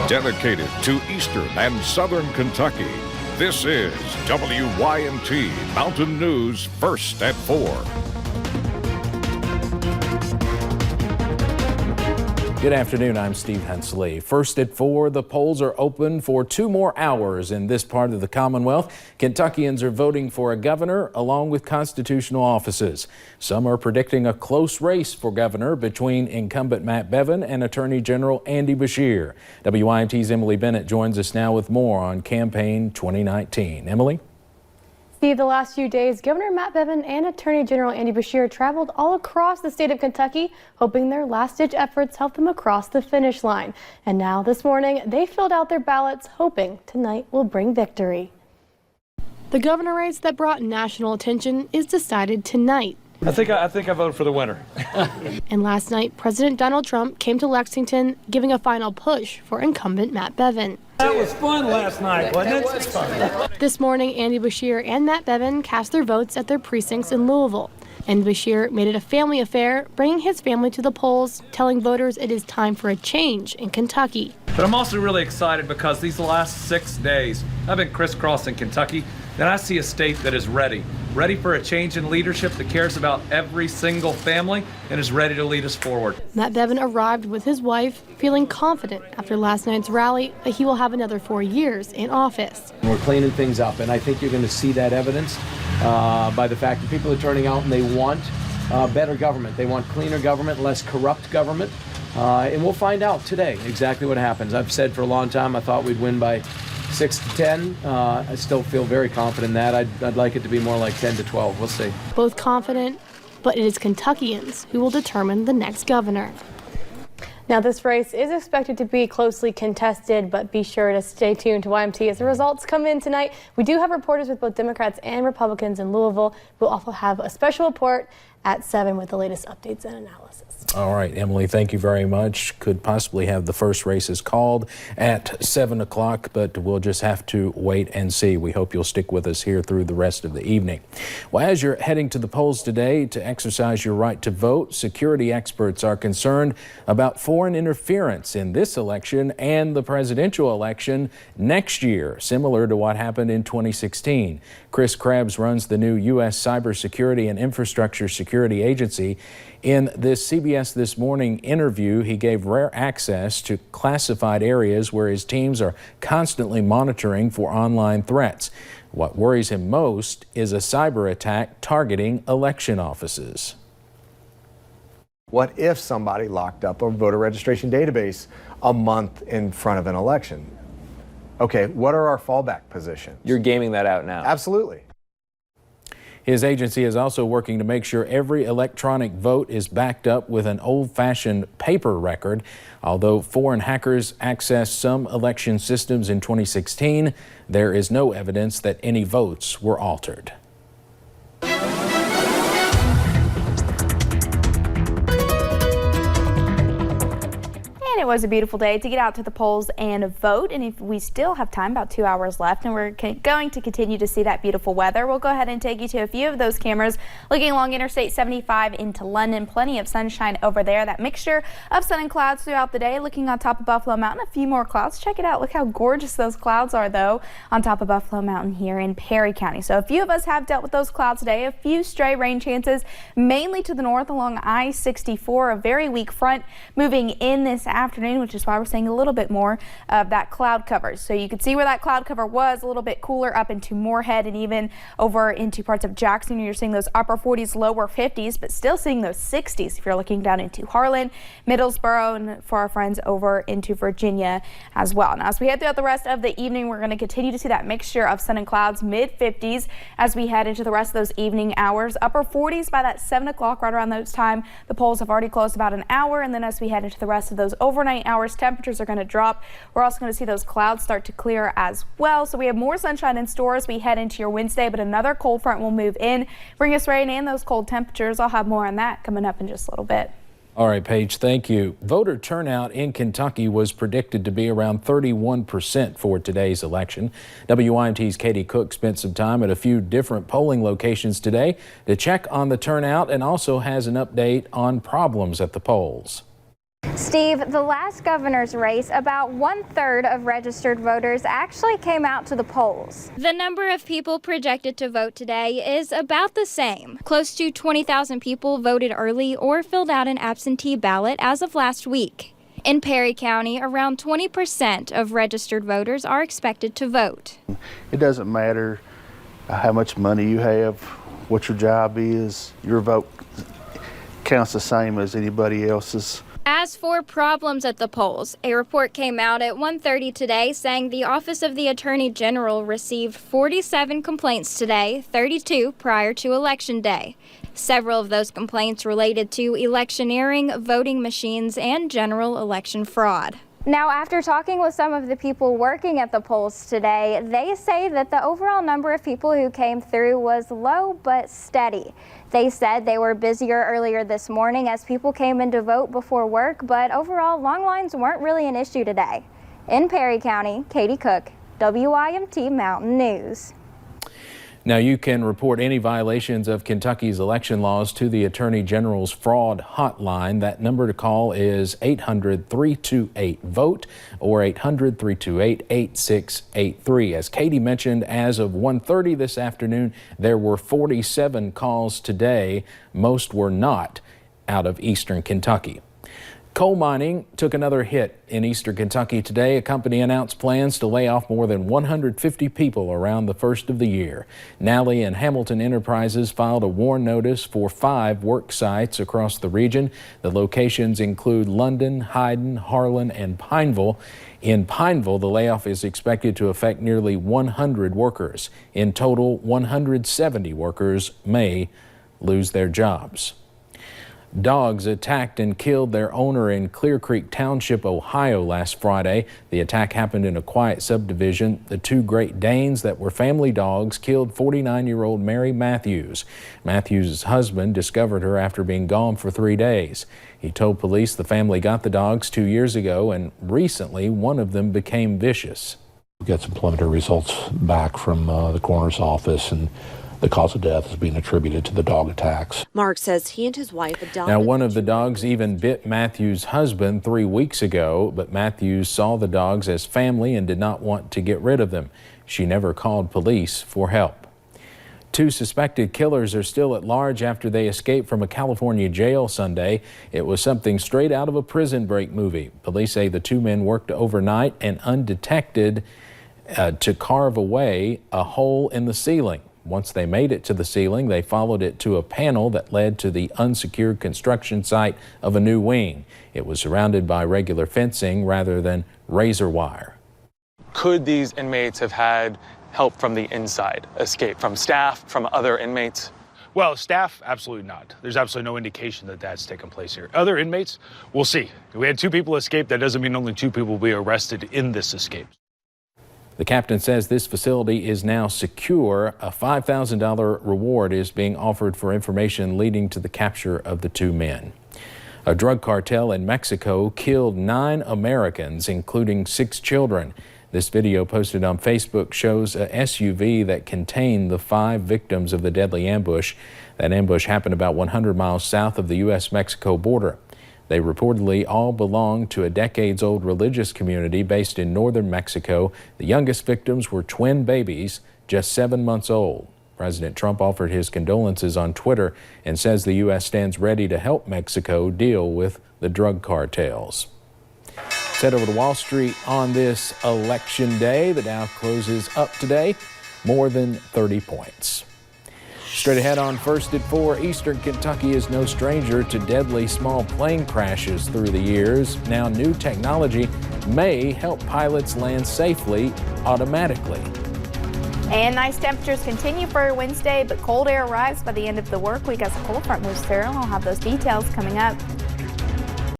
dedicated to eastern and southern Kentucky. This is WYNT Mountain News First at 4. Good afternoon, I'm Steve Hensley. First at 4, the polls are open for 2 more hours in this part of the Commonwealth. Kentuckians are voting for a governor along with constitutional offices. Some are predicting a close race for governor between incumbent Matt Bevin and Attorney General Andy Beshear. WYNT's Emily Bennett joins us now with more on campaign 2019. Emily? Steve, the last few days, Governor Matt Bevin and Attorney General Andy Beshear traveled all across the state of Kentucky, hoping their last-ditch efforts help them across the finish line. And now, this morning, they filled out their ballots, hoping tonight will bring victory. The governor race that brought national attention is decided tonight. I think I voted for the winner. And last night, President Donald Trump came to Lexington, giving a final push for incumbent Matt Bevin. That was fun last night, wasn't it? That was fun. This morning, Andy Beshear and Matt Bevin cast their votes at their precincts in Louisville. And Beshear made it a family affair, bringing his family to the polls, telling voters it is time for a change in Kentucky. But I'm also really excited because these last 6 days, I've been crisscrossing Kentucky, and I see a state that is ready for a change in leadership that cares about every single family and is ready to lead us forward. Matt Bevin arrived with his wife, feeling confident after last night's rally that he will have another 4 years in office. We're cleaning things up, and I think you're going to see that evidence by the fact that people are turning out and they want better government. They want cleaner government, less corrupt government, and we'll find out today exactly what happens. I've said for a long time I thought we'd win by 6 to 10. I still feel very confident in that. I'd like it to be more like 10 to 12. We'll see. Both confident, but it is Kentuckians who will determine the next governor. Now, this race is expected to be closely contested, but be sure to stay tuned to YMT as the results come in tonight. We do have reporters with both Democrats and Republicans in Louisville. We'll also have a special report at 7 with the latest updates and analysis. All right, Emily, thank you very much. Could possibly have the first races called at 7 o'clock, but we'll just have to wait and see. We hope you'll stick with us here through the rest of the evening. Well, as you're heading to the polls today to exercise your right to vote, security experts are concerned about foreign interference in this election and the presidential election next year, similar to what happened in 2016. Chris Krebs runs the new U.S. Cybersecurity and Infrastructure Security Agency. In this CBS This Morning interview, he gave rare access to classified areas where his teams are constantly monitoring for online threats. What worries him most is a cyber attack targeting election offices. What if somebody locked up a voter registration database a month in front of an election? Okay, what are our fallback positions? You're gaming that out now. Absolutely. His agency is also working to make sure every electronic vote is backed up with an old-fashioned paper record. Although foreign hackers accessed some election systems in 2016, there is no evidence that any votes were altered. It was a beautiful day to get out to the polls and vote, and if we still have time, about 2 hours left, and we're going to continue to see that beautiful weather. We'll go ahead and take you to a few of those cameras looking along Interstate 75 into London. Plenty of sunshine over there. That mixture of sun and clouds throughout the day. Looking on top of Buffalo Mountain, a few more clouds. Check it out. Look how gorgeous those clouds are, though, on top of Buffalo Mountain here in Perry County. So a few of us have dealt with those clouds today. A few stray rain chances, mainly to the north along I-64. A very weak front moving in this afternoon, which is why we're seeing a little bit more of that cloud cover. So you can see where that cloud cover was, a little bit cooler up into Moorhead and even over into parts of Jackson. You're seeing those upper 40s, lower 50s, but still seeing those 60s if you're looking down into Harlan, Middlesboro, and for our friends over into Virginia as well. Now, as we head throughout the rest of the evening, we're going to continue to see that mixture of sun and clouds, mid 50s as we head into the rest of those evening hours. Upper 40s by that 7 o'clock, right around those time. The polls have already closed about an hour, and then as we head into the rest of those overnight hours, temperatures are going to drop. We're also going to see those clouds start to clear as well. So we have more sunshine in store as we head into your Wednesday, but another cold front will move in, bring us rain and those cold temperatures. I'll have more on that coming up in just a little bit. All right, Paige, thank you. Voter turnout in Kentucky was predicted to be around 31% for today's election. WYMT's Katie Cook spent some time at a few different polling locations today to check on the turnout and also has an update on problems at the polls. Steve, the last governor's race, about 1/3 of registered voters actually came out to the polls. The number of people projected to vote today is about the same. Close to 20,000 people voted early or filled out an absentee ballot as of last week. In Perry County, around 20% of registered voters are expected to vote. It doesn't matter how much money you have, what your job is, your vote counts the same as anybody else's. As for problems at the polls, a report came out at 1:30 today saying the Office of the Attorney General received 47 complaints today, 32 prior to Election Day. Several of those complaints related to electioneering, voting machines, and general election fraud. Now, after talking with some of the people working at the polls today, they say that the overall number of people who came through was low but steady. They said they were busier earlier this morning as people came in to vote before work, but overall, long lines weren't really an issue today. In Perry County, Katie Cook, WYMT Mountain News. Now, you can report any violations of Kentucky's election laws to the Attorney General's fraud hotline. That number to call is 800-328-VOTE or 800-328-8683. As Katie mentioned, as of 1:30 this afternoon, there were 47 calls today. Most were not out of eastern Kentucky. Coal mining took another hit in eastern Kentucky today. A company announced plans to lay off more than 150 people around the first of the year. Nally and Hamilton Enterprises filed a warn notice for 5 work sites across the region. The locations include London, Hyden, Harlan, and Pineville. In Pineville, the layoff is expected to affect nearly 100 workers. In total, 170 workers may lose their jobs. Dogs attacked and killed their owner in Clear Creek Township, Ohio last Friday. The attack happened in a quiet subdivision. The 2 Great Danes that were family dogs killed 49-year-old Mary Matthews. Matthews' husband discovered her after being gone for 3 days. He told police the family got the dogs 2 years ago, and recently one of them became vicious. We got some preliminary results back from the coroner's office, and the cause of death is being attributed to the dog attacks. Mark says he and his wife adopted. Now, one of the dogs even bit Matthews' husband 3 weeks ago, but Matthews saw the dogs as family and did not want to get rid of them. She never called police for help. 2 suspected killers are still at large after they escaped from a California jail Sunday. It was something straight out of a Prison Break movie. Police say the 2 men worked overnight and undetected to carve away a hole in the ceiling. Once they made it to the ceiling, they followed it to a panel that led to the unsecured construction site of a new wing. It was surrounded by regular fencing rather than razor wire. Could these inmates have had help from the inside, escape from staff, from other inmates? Well, staff, absolutely not. There's absolutely no indication that that's taken place here. Other inmates, we'll see. We had 2 people escape. That doesn't mean only 2 people will be arrested in this escape. The captain says this facility is now secure. A $5,000 reward is being offered for information leading to the capture of the 2 men. A drug cartel in Mexico killed 9 Americans, including 6 children. This video posted on Facebook shows a SUV that contained the 5 victims of the deadly ambush. That ambush happened about 100 miles south of the U.S.-Mexico border. They reportedly all belong to a decades-old religious community based in northern Mexico. The youngest victims were twin babies, just 7 months old. President Trump offered his condolences on Twitter and says the U.S. stands ready to help Mexico deal with the drug cartels. Let's head over to Wall Street on this election day. The Dow closes up today more than 30 points. Straight ahead on First at 4, Eastern Kentucky is no stranger to deadly small plane crashes through the years. Now new technology may help pilots land safely automatically. And nice temperatures continue for Wednesday, but cold air arrives by the end of the work week as a cold front moves through. I'll have those details coming up.